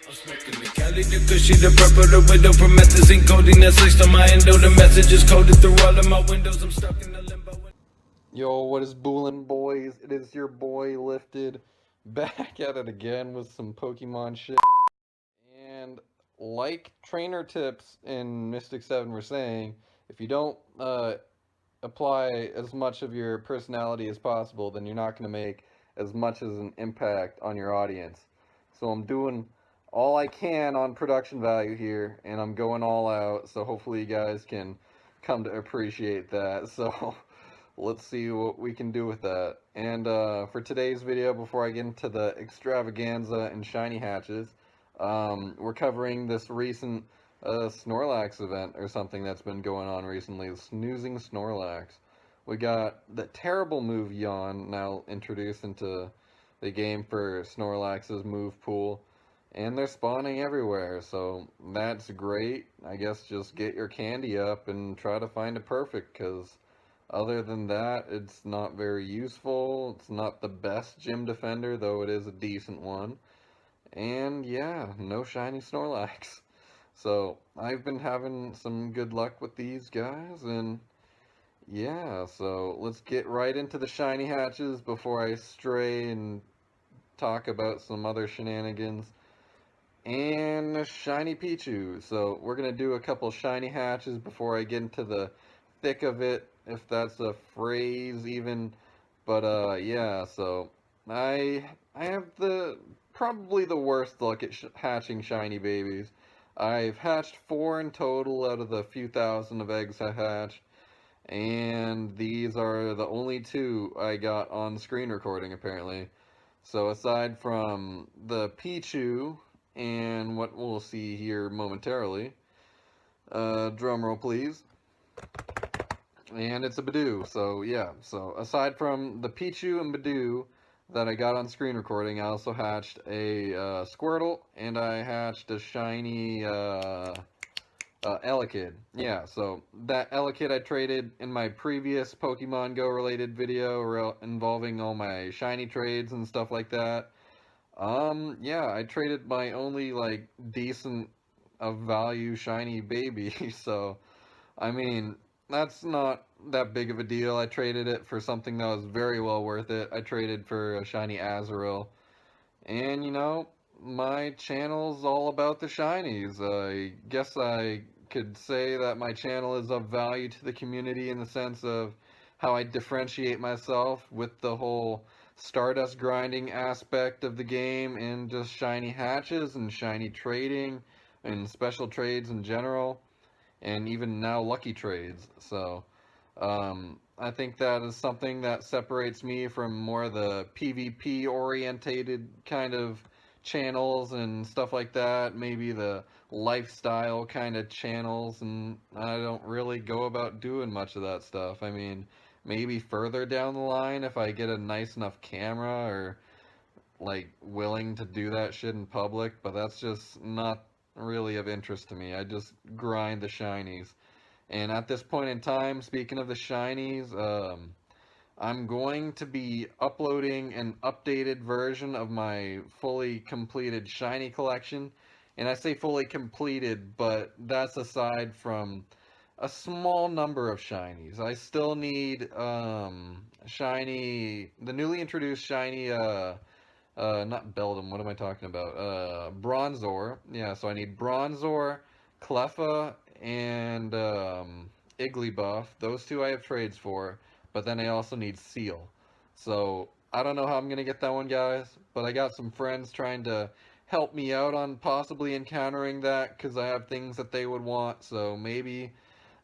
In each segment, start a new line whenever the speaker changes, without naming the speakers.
I'm smoking the Cali, the cushy, the purple, the widow, promethazine, codeine that's laced on my endo. The message is coded through all of my windows. I'm stuck in the limbo.
Yo, what is boolin', boys? It is your boy Lifted, back at it again with some Pokemon shit. And like trainer tips in Mystic 7 were saying, if you don't apply as much of your personality as possible, then you're not going to make as much as an impact on your audience. So I'm doing all I can on production value here, and I'm going all out, so hopefully you guys can come to appreciate that. So let's see what we can do with that. And for today's video, before I get into the extravaganza and shiny hatches, we're covering this recent Snorlax event or something that's been going on recently. Snoozing Snorlax. We got the terrible move Yawn now introduced into the game for Snorlax's move pool. And they're spawning everywhere, so that's great. I guess just get your candy up and try to find a perfect, because other than that, it's not very useful. It's not the best gym defender, though it is a decent one. And yeah, no shiny Snorlax. So I've been having some good luck with these guys, and yeah, so let's get right into the shiny hatches before I stray and talk about some other shenanigans. And shiny Pichu. So we're gonna do a couple shiny hatches before I get into the thick of it, if that's a phrase even. But yeah, so I have probably the worst luck at hatching shiny babies. I've hatched 4 in total out of the few thousand of eggs I hatched, and these are the only 2 I got on screen recording apparently. So aside from the Pichu and what we'll see here momentarily, drum roll please. And it's a Badoo, so yeah. So aside from the Pichu and Badoo that I got on screen recording, I also hatched a Squirtle, and I hatched a shiny Elekid. Yeah, so that Elekid I traded in my previous Pokemon Go related video involving all my shiny trades and stuff like that. Yeah, I traded my only, like, decent of value shiny baby, so I mean, that's not that big of a deal. I traded it for something that was very well worth it. I traded for a shiny Azurill. And, you know, my channel's all about the shinies. I guess I could say that my channel is of value to the community in the sense of how I differentiate myself with the whole Stardust grinding aspect of the game and just shiny hatches and shiny trading and special trades in general, and even now lucky trades. So I think that is something that separates me from more of the PvP orientated kind of channels and stuff like that, maybe the lifestyle kind of channels, and I don't really go about doing much of that stuff. I mean, maybe further down the line if I get a nice enough camera or like willing to do that shit in public, but that's just not really of interest to me. I just grind the shinies. And at this point in time, speaking of the shinies, I'm going to be uploading an updated version of my fully completed shiny collection. And I say fully completed, but that's aside from a small number of shinies. I still need the newly introduced shiny not Beldum, what am I talking about? Bronzor. Yeah, so I need Bronzor, Cleffa, and Igglybuff. Those 2 I have trades for, but then I also need Seal. So I don't know how I'm going to get that one, guys, but I got some friends trying to help me out on possibly encountering that, because I have things that they would want, so maybe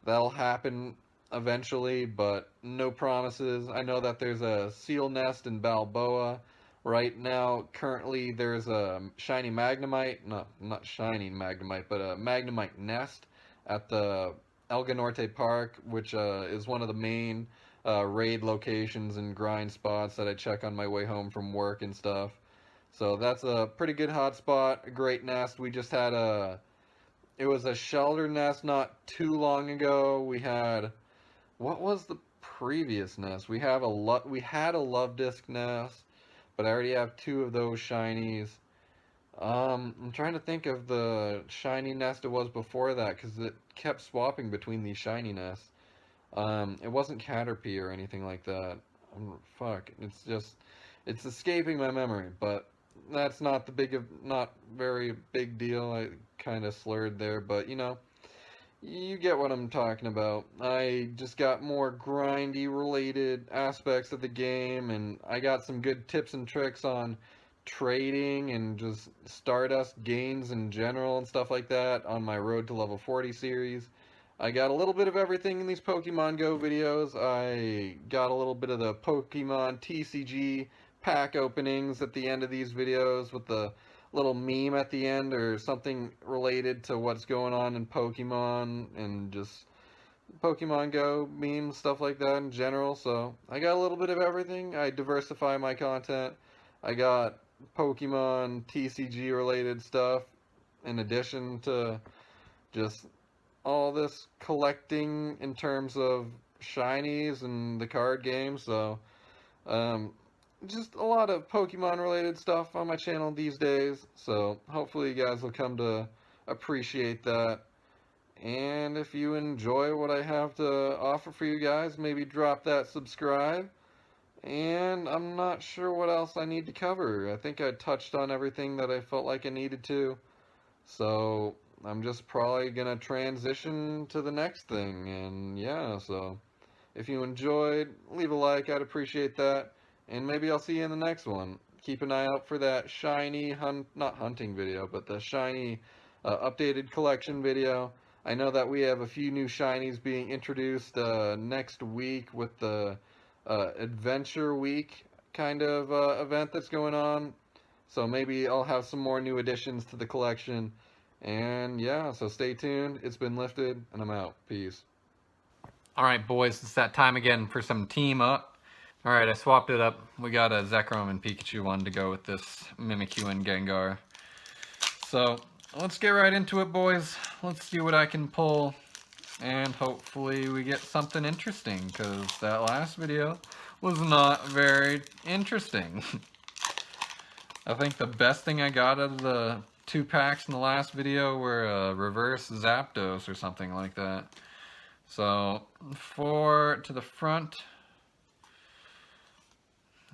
that'll happen eventually, but no promises. I know that there's a Seal Nest in Balboa. Right now, currently, there's a shiny Magnemite, not shiny Magnemite, but a Magnemite nest at the Elga Norte Park, which is one of the main raid locations and grind spots that I check on my way home from work and stuff. So that's a pretty good hotspot, a great nest. We just had it was a shelter nest not too long ago. We had, what was the previous nest? We had a Love Disc nest, but I already have 2 of those shinies. I'm trying to think of the shiny nest it was before that, because it kept swapping between these shiny nests. It wasn't Caterpie or anything like that. Fuck, it's escaping my memory, but that's not not very big deal. I kind of slurred there, but you get what I'm talking about. I just got more grindy related aspects of the game, and I got some good tips and tricks on trading and just Stardust gains in general and stuff like that on my Road to Level 40 series. I got a little bit of everything in these Pokemon Go videos. I got a little bit of the Pokemon TCG pack openings at the end of these videos with the little meme at the end or something related to what's going on in Pokemon and just Pokemon Go memes, stuff like that in general. So I got a little bit of everything. I diversify my content. I got Pokemon TCG related stuff in addition to just all this collecting in terms of shinies and the card game. So um, just a lot of Pokemon related stuff on my channel these days, so hopefully you guys will come to appreciate that. And if you enjoy what I have to offer for you guys, maybe drop that subscribe. And I'm not sure what else I need to cover. I think I touched on everything that I felt like I needed to. So I'm just probably gonna transition to the next thing. And yeah, so if you enjoyed, leave a like, I'd appreciate that. And maybe I'll see you in the next one. Keep an eye out for that shiny not hunting video, but the shiny updated collection video. I know that we have a few new shinies being introduced next week with the Adventure Week kind of event that's going on. So maybe I'll have some more new additions to the collection. And yeah, so stay tuned. It's been lifted, and I'm out. Peace.
Alright boys, it's that time again for some team up. Alright, I swapped it up. We got a Zekrom and Pikachu one to go with this Mimikyu and Gengar. So, let's get right into it, boys. Let's see what I can pull. And hopefully we get something interesting, because that last video was not very interesting. I think the best thing I got out of the 2 packs in the last video were reverse Zapdos or something like that. So, to the front,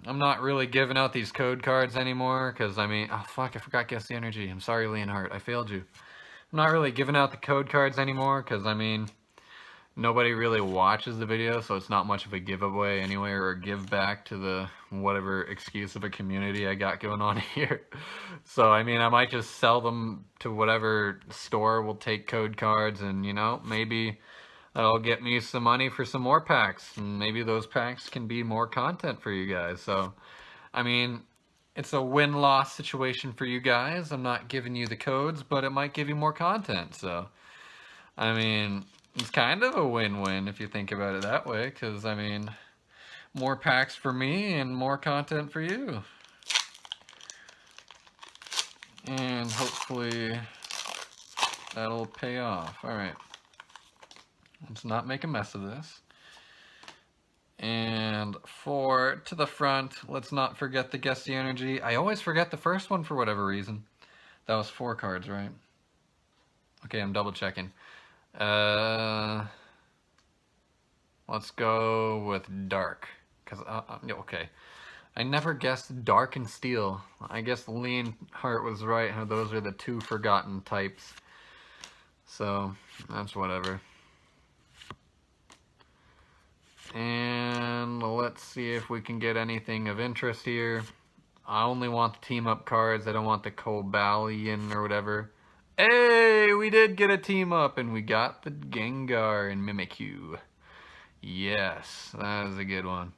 I'm not really giving out these code cards anymore, because, I mean, oh fuck, I forgot Guess the Energy. I'm sorry, Leonhardt, I failed you. I'm not really giving out the code cards anymore, because, I mean, nobody really watches the video, so it's not much of a giveaway anyway, or a give back to the whatever excuse of a community I got going on here. So, I mean, I might just sell them to whatever store will take code cards, and, maybe that'll get me some money for some more packs, and maybe those packs can be more content for you guys. So, I mean, it's a win-loss situation for you guys. I'm not giving you the codes, but it might give you more content. So, I mean, it's kind of a win-win if you think about it that way, because, I mean, more packs for me and more content for you. And hopefully that'll pay off. Alright. Let's not make a mess of this. And to the front, let's not forget the Guess the Energy. I always forget the first one for whatever reason. That was 4 cards, right? Okay, I'm double checking. Let's go with Dark. Okay. I never guessed Dark and Steel. I guess Leonhardt was right. How those are the 2 forgotten types. So, that's whatever. And let's see if we can get anything of interest here. I only want the team up cards. I don't want the Cobalion or whatever. Hey, we did get a team up, and we got the Gengar and Mimikyu. Yes, that is a good one.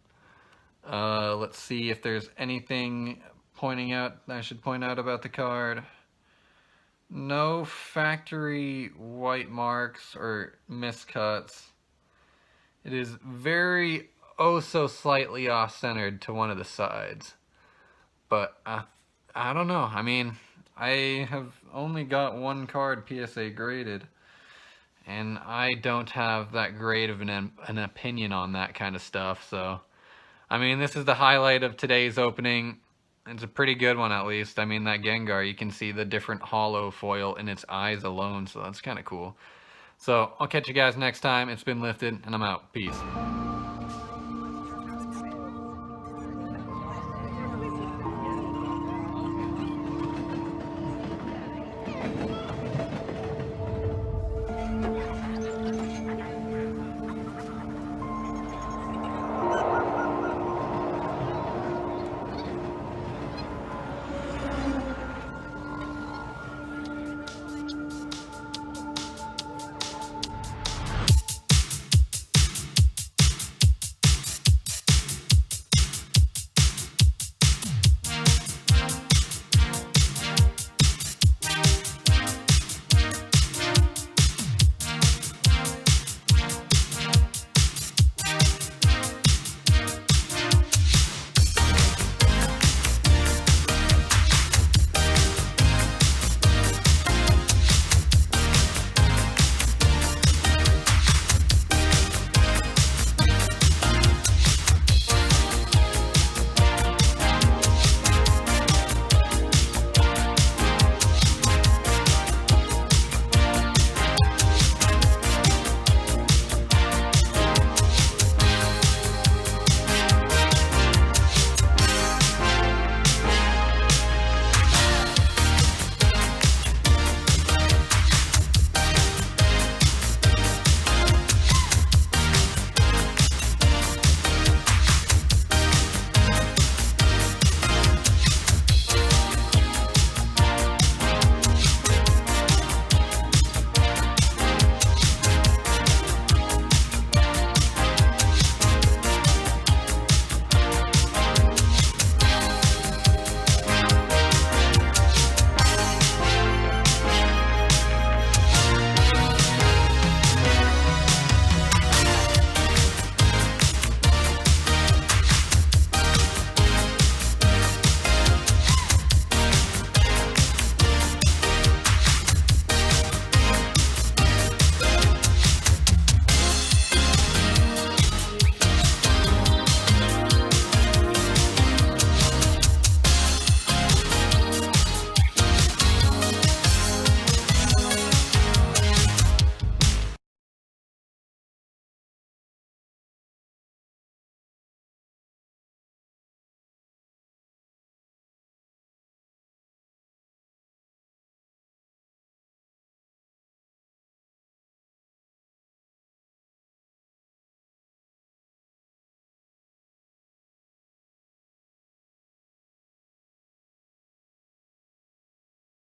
Let's see if there's anything I should point out about the card. No factory white marks or miscuts. It is very, oh so slightly off-centered to one of the sides. But, I don't know. I mean, I have only got 1 card PSA graded. And I don't have that great of an opinion on that kind of stuff, so... I mean, this is the highlight of today's opening. It's a pretty good one, at least. I mean, that Gengar, you can see the different hollow foil in its eyes alone, so that's kind of cool. So, I'll catch you guys next time. It's been lifted, and I'm out. Peace.